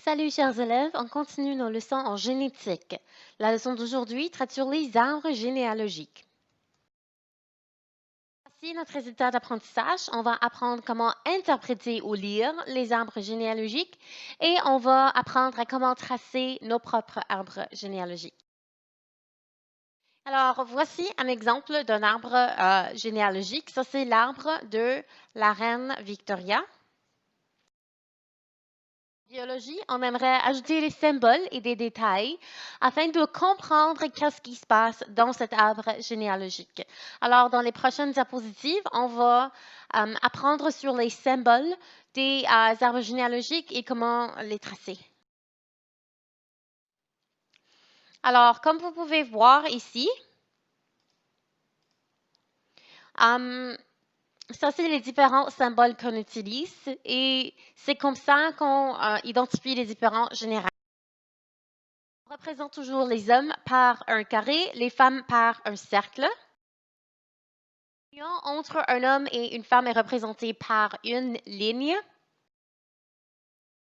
Salut chers élèves, on continue nos leçons en génétique. La leçon d'aujourd'hui traite sur les arbres généalogiques. Voici notre résultat d'apprentissage. On va apprendre comment interpréter ou lire les arbres généalogiques et on va apprendre à comment tracer nos propres arbres généalogiques. Alors, voici un exemple d'un arbre généalogique. Ça, c'est l'arbre de la reine Victoria. Biologie, on aimerait ajouter des symboles et des détails afin de comprendre qu'est-ce qui se passe dans cet arbre généalogique. Alors, dans les prochaines diapositives, on va apprendre sur les symboles des arbres généalogiques et comment les tracer. Alors, comme vous pouvez voir ici, ça, c'est les différents symboles qu'on utilise et c'est comme ça qu'on identifie les différents générations. On représente toujours les hommes par un carré, les femmes par un cercle. L'union entre un homme et une femme est représentée par une ligne.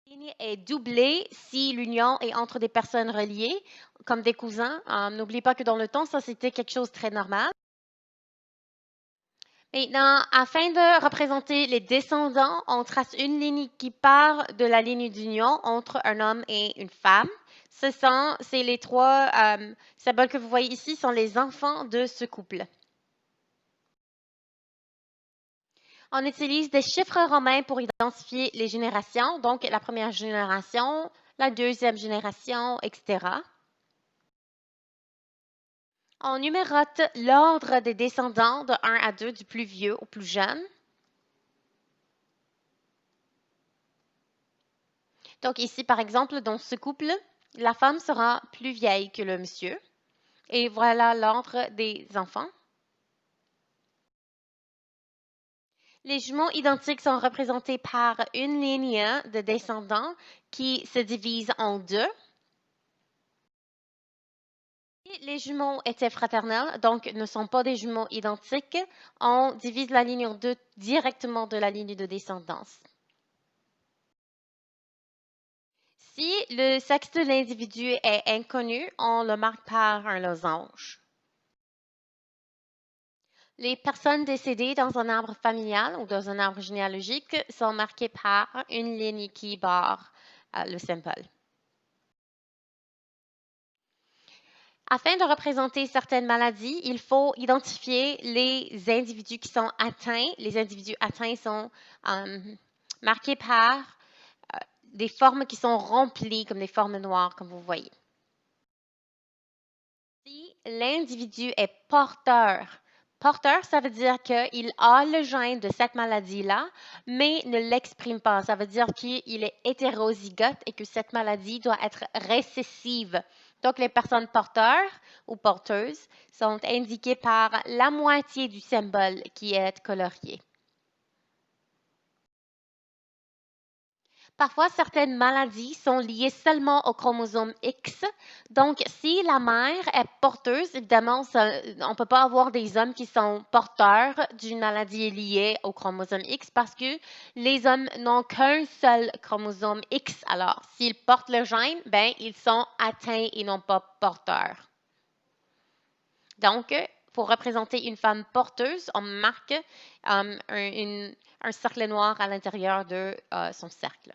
La ligne est doublée si l'union est entre des personnes reliées, comme des cousins. N'oubliez pas que dans le temps, ça, c'était quelque chose de très normal. Maintenant, afin de représenter les descendants, on trace une ligne qui part de la ligne d'union entre un homme et une femme. C'est les trois symboles que vous voyez ici, sont les enfants de ce couple. On utilise des chiffres romains pour identifier les générations, donc la première génération, la deuxième génération, etc. On numérote l'ordre des descendants de 1 à 2, du plus vieux au plus jeune. Donc ici, par exemple, dans ce couple, la femme sera plus vieille que le monsieur. Et voilà l'ordre des enfants. Les jumeaux identiques sont représentés par une ligne de descendants qui se divise en deux. Les jumeaux étaient fraternels, donc ne sont pas des jumeaux identiques. On divise la ligne en deux directement de la ligne de descendance. Si le sexe de l'individu est inconnu, on le marque par un losange. Les personnes décédées dans un arbre familial ou dans un arbre généalogique sont marquées par une ligne qui barre le symbole. Afin de représenter certaines maladies, il faut identifier les individus qui sont atteints. Les individus atteints sont marqués par des formes qui sont remplies, comme des formes noires, comme vous voyez. Si l'individu est porteur, ça veut dire qu'il a le gène de cette maladie-là, mais ne l'exprime pas. Ça veut dire qu'il est hétérozygote et que cette maladie doit être récessive. Donc, les personnes porteurs ou porteuses sont indiquées par la moitié du symbole qui est colorié. Parfois, certaines maladies sont liées seulement au chromosome X. Donc, si la mère est porteuse, évidemment, on ne peut pas avoir des hommes qui sont porteurs d'une maladie liée au chromosome X parce que les hommes n'ont qu'un seul chromosome X. Alors, s'ils portent le gène, ben, ils sont atteints et non pas porteurs. Donc, pour représenter une femme porteuse, on marque un cercle noir à l'intérieur de son cercle.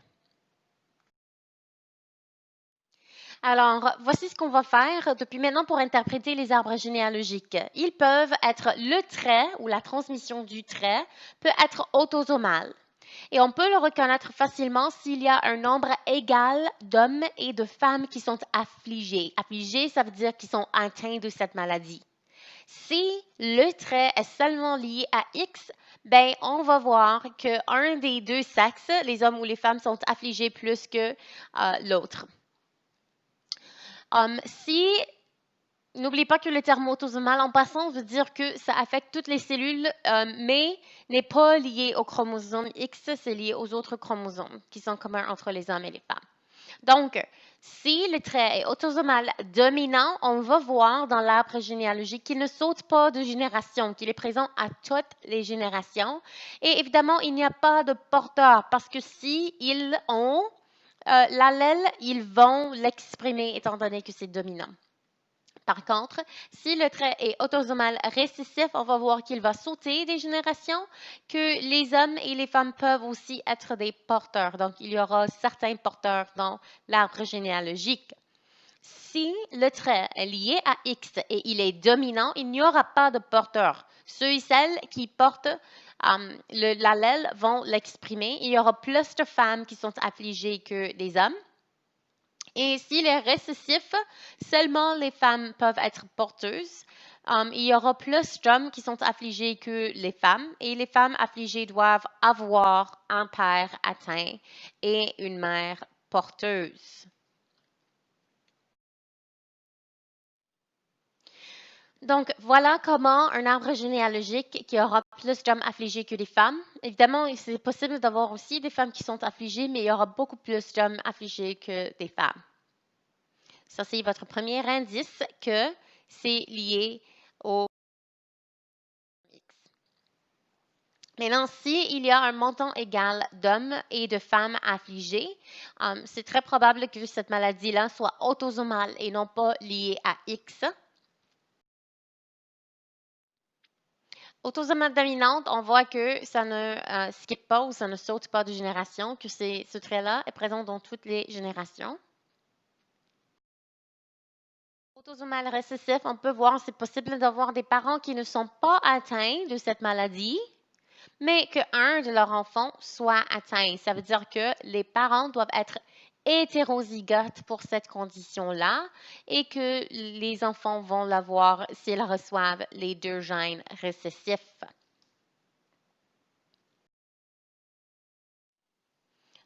Alors, voici ce qu'on va faire depuis maintenant pour interpréter les arbres généalogiques. Ils peuvent être le trait ou la transmission du trait peut être autosomal. Et on peut le reconnaître facilement s'il y a un nombre égal d'hommes et de femmes qui sont affligés. Affligés, ça veut dire qu'ils sont atteints de cette maladie. Si le trait est seulement lié à X, ben, on va voir qu'un des deux sexes, les hommes ou les femmes, sont affligés plus que l'autre. N'oubliez pas que le terme autosomal, en passant, veut dire que ça affecte toutes les cellules, mais n'est pas lié au chromosome X, c'est lié aux autres chromosomes qui sont communs entre les hommes et les femmes. Donc, si le trait est autosomal dominant, on va voir dans l'arbre généalogique qu'il ne saute pas de génération, qu'il est présent à toutes les générations. Et évidemment, il n'y a pas de porteur parce que si ils ont l'allèle, ils vont l'exprimer étant donné que c'est dominant. Par contre, si le trait est autosomal récessif, on va voir qu'il va sauter des générations, que les hommes et les femmes peuvent aussi être des porteurs. Donc, il y aura certains porteurs dans l'arbre généalogique. Si le trait est lié à X et il est dominant, il n'y aura pas de porteur. Ceux et celles qui portent l'allèle vont l'exprimer. Il y aura plus de femmes qui sont affligées que des hommes. Et s'il est récessif, seulement les femmes peuvent être porteuses. Il y aura plus d'hommes qui sont affligés que les femmes, et les femmes affligées doivent avoir un père atteint et une mère porteuse. Donc, voilà comment un arbre généalogique qui aura plus d'hommes affligés que des femmes. Évidemment, c'est possible d'avoir aussi des femmes qui sont affligées, mais il y aura beaucoup plus d'hommes affligés que des femmes. Ça, c'est votre premier indice que c'est lié au X. Maintenant, s'il y a un montant égal d'hommes et de femmes affligés, c'est très probable que cette maladie-là soit autosomale et non pas liée à X. Autosomale dominante, on voit que ça ne skip pas ou ça ne saute pas de génération, que ce trait-là est présent dans toutes les générations. Autosomal récessif, on peut voir, c'est possible d'avoir des parents qui ne sont pas atteints de cette maladie, mais qu'un de leurs enfants soit atteint. Ça veut dire que les parents doivent être hétérozygotes pour cette condition-là et que les enfants vont l'avoir s'ils reçoivent les deux gènes récessifs.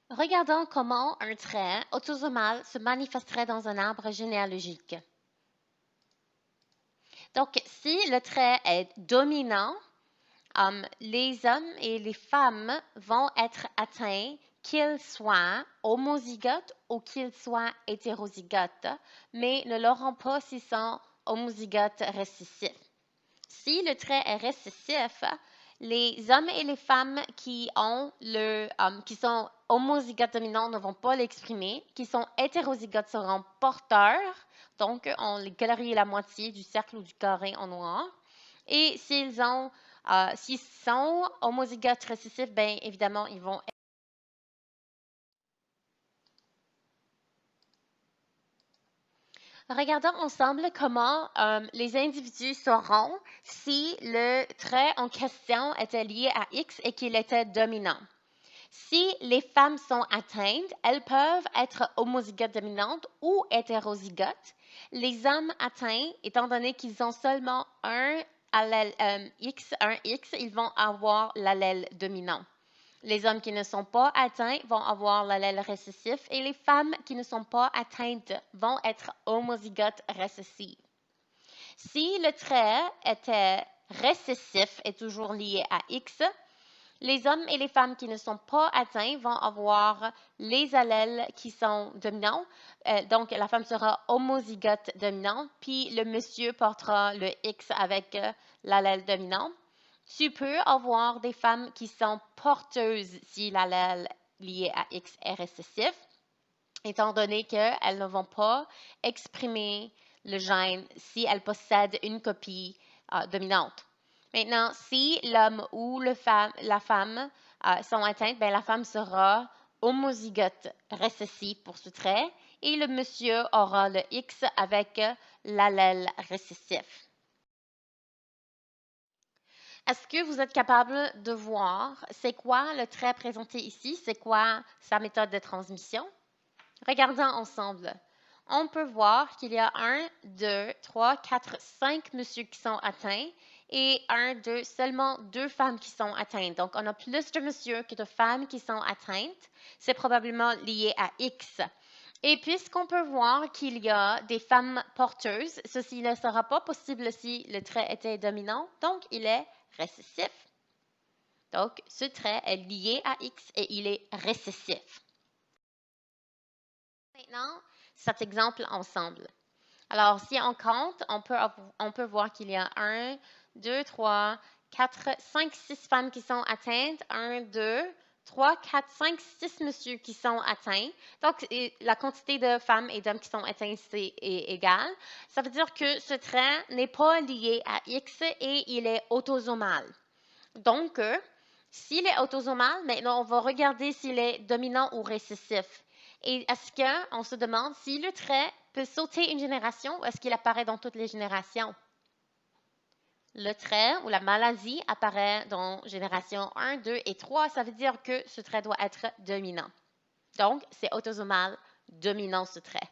Regardons comment un trait autosomal se manifesterait dans un arbre généalogique. Donc, si le trait est dominant, les hommes et les femmes vont être atteints qu'ils soient homozygotes ou qu'ils soient hétérozygotes, mais ne l'auront pas s'ils sont homozygotes récessifs. Si le trait est récessif, les hommes et les femmes qui sont homozygotes dominants ne vont pas l'exprimer, qui sont hétérozygotes seront porteurs, donc on les colorie la moitié du cercle ou du carré en noir. Et s'ils sont homozygotes récessifs, bien évidemment, ils vont. Regardons ensemble comment les individus sauront si le trait en question était lié à X et qu'il était dominant. Si les femmes sont atteintes, elles peuvent être homozygotes dominantes ou hétérozygotes. Les hommes atteints, étant donné qu'ils ont seulement un allèle X, ils vont avoir l'allèle dominant. Les hommes qui ne sont pas atteints vont avoir l'allèle récessif et les femmes qui ne sont pas atteintes vont être homozygotes récessives. Si le trait était récessif et toujours lié à X, les hommes et les femmes qui ne sont pas atteints vont avoir les allèles qui sont dominants. Donc, la femme sera homozygote dominante, puis le monsieur portera le X avec l'allèle dominant. Tu peux avoir des femmes qui sont porteuses si l'allèle lié à X est récessif, étant donné qu'elles ne vont pas exprimer le gène si elles possèdent une copie dominante. Maintenant, si l'homme ou la femme sont atteintes, bien, la femme sera homozygote récessive pour ce trait et le monsieur aura le X avec l'allèle récessif. Est-ce que vous êtes capable de voir c'est quoi le trait présenté ici? C'est quoi sa méthode de transmission? Regardons ensemble. On peut voir qu'il y a 1, 2, 3, 4, 5 messieurs qui sont atteints et seulement 2 femmes qui sont atteintes. Donc, on a plus de messieurs que de femmes qui sont atteintes. C'est probablement lié à X. Et puisqu'on peut voir qu'il y a des femmes porteuses, ceci ne sera pas possible si le trait était dominant, donc il est récessif. Donc, ce trait est lié à X et il est récessif. Maintenant, cet exemple ensemble. Alors, si on compte, on peut voir qu'il y a 1, 2, 3, 4, 5, 6 femmes qui sont atteintes. 1, 2, 3, 4, 5, 6 messieurs qui sont atteints. Donc, la quantité de femmes et d'hommes qui sont atteints, c'est égal. Ça veut dire que ce trait n'est pas lié à X et il est autosomal. Donc, s'il est autosomal, maintenant, on va regarder s'il est dominant ou récessif. Et est-ce qu'on se demande si le trait peut sauter une génération ou est-ce qu'il apparaît dans toutes les générations? Le trait ou la maladie apparaît dans génération 1, 2 et 3. Ça veut dire que ce trait doit être dominant. Donc, c'est autosomal dominant ce trait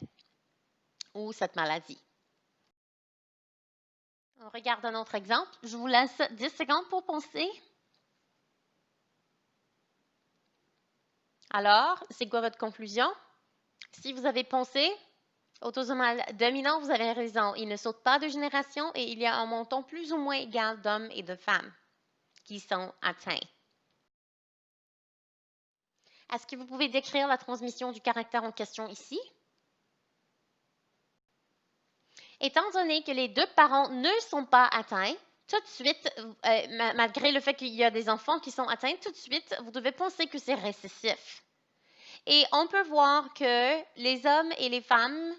ou cette maladie. On regarde un autre exemple. Je vous laisse 10 secondes pour penser. Alors, c'est quoi votre conclusion? Si vous avez pensé autosomal dominant, vous avez raison. Il ne saute pas de génération et il y a un montant plus ou moins égal d'hommes et de femmes qui sont atteints. Est-ce que vous pouvez décrire la transmission du caractère en question ici? Étant donné que les deux parents ne sont pas atteints, tout de suite, malgré le fait qu'il y a des enfants qui sont atteints, tout de suite, vous devez penser que c'est récessif. Et on peut voir que les hommes et les femmes,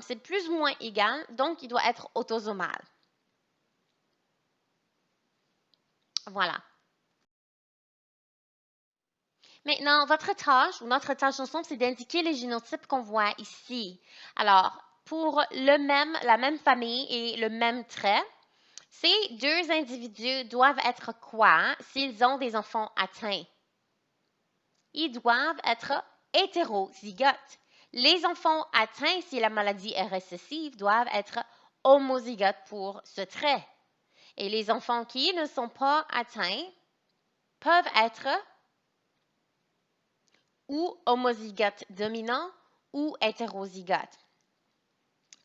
c'est plus ou moins égal, donc il doit être autosomal. Voilà. Maintenant, votre tâche ou notre tâche ensemble, c'est d'indiquer les génotypes qu'on voit ici. Alors, pour la même famille et le même trait, ces deux individus doivent être quoi s'ils ont des enfants atteints? Ils doivent être hétérozygotes. Les enfants atteints, si la maladie est récessive, doivent être homozygotes pour ce trait. Et les enfants qui ne sont pas atteints peuvent être ou homozygotes dominants ou hétérozygotes.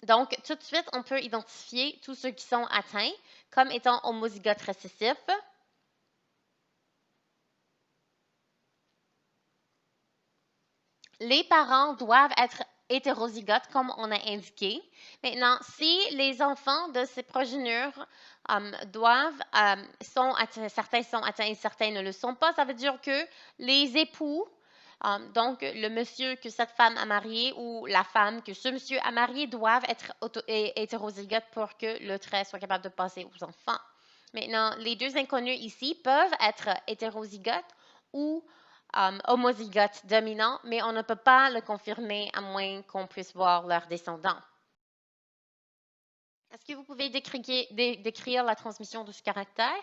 Donc, tout de suite, on peut identifier tous ceux qui sont atteints comme étant homozygotes récessifs. Les parents doivent être hétérozygotes, comme on a indiqué. Maintenant, si les enfants de ces progénitures sont atteints, certains sont atteints et certains ne le sont pas, ça veut dire que les époux, donc le monsieur que cette femme a marié ou la femme que ce monsieur a marié doivent être hétérozygotes pour que le trait soit capable de passer aux enfants. Maintenant, les deux inconnus ici peuvent être hétérozygotes ou homozygotes dominants, mais on ne peut pas le confirmer à moins qu'on puisse voir leurs descendants. Est-ce que vous pouvez décrire la transmission de ce caractère?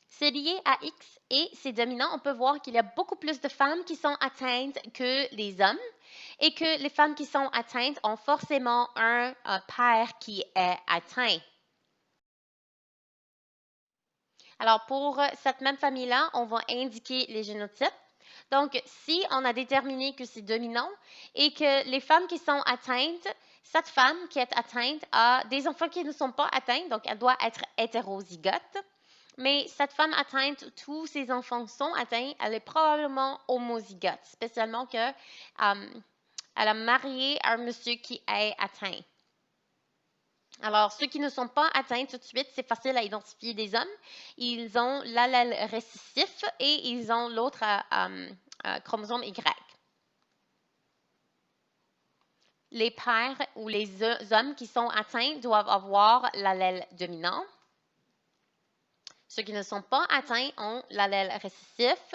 C'est lié à X et c'est dominant. On peut voir qu'il y a beaucoup plus de femmes qui sont atteintes que les hommes et que les femmes qui sont atteintes ont forcément un père qui est atteint. Alors, pour cette même famille-là, on va indiquer les génotypes. Donc, si on a déterminé que c'est dominant et que les femmes qui sont atteintes, cette femme qui est atteinte a des enfants qui ne sont pas atteints, donc elle doit être hétérozygote. Mais cette femme atteinte, tous ses enfants sont atteints, elle est probablement homozygote, spécialement qu'elle a marié un monsieur qui est atteint. Alors, ceux qui ne sont pas atteints tout de suite, c'est facile à identifier des hommes. Ils ont l'allèle récessif et ils ont l'autre chromosome Y. Les pères ou les hommes qui sont atteints doivent avoir l'allèle dominant. Ceux qui ne sont pas atteints ont l'allèle récessif.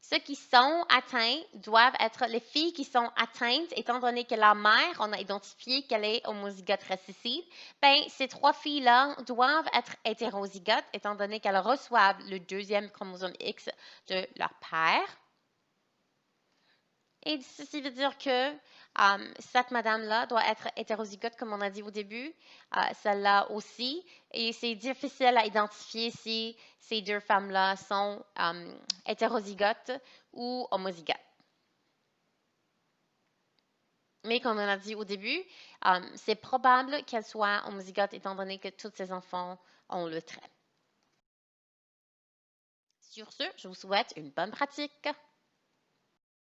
Ceux qui sont atteints doivent être les filles qui sont atteintes, étant donné que la mère, on a identifié qu'elle est homozygote récessive, bien, ces trois filles-là doivent être hétérozygotes, étant donné qu'elles reçoivent le deuxième chromosome X de leur père. Et ceci veut dire que cette madame-là doit être hétérozygote, comme on a dit au début, celle-là aussi. Et c'est difficile à identifier si ces deux femmes-là sont hétérozygotes ou homozygotes. Mais comme on a dit au début, c'est probable qu'elles soient homozygotes étant donné que tous ces enfants ont le trait. Sur ce, je vous souhaite une bonne pratique.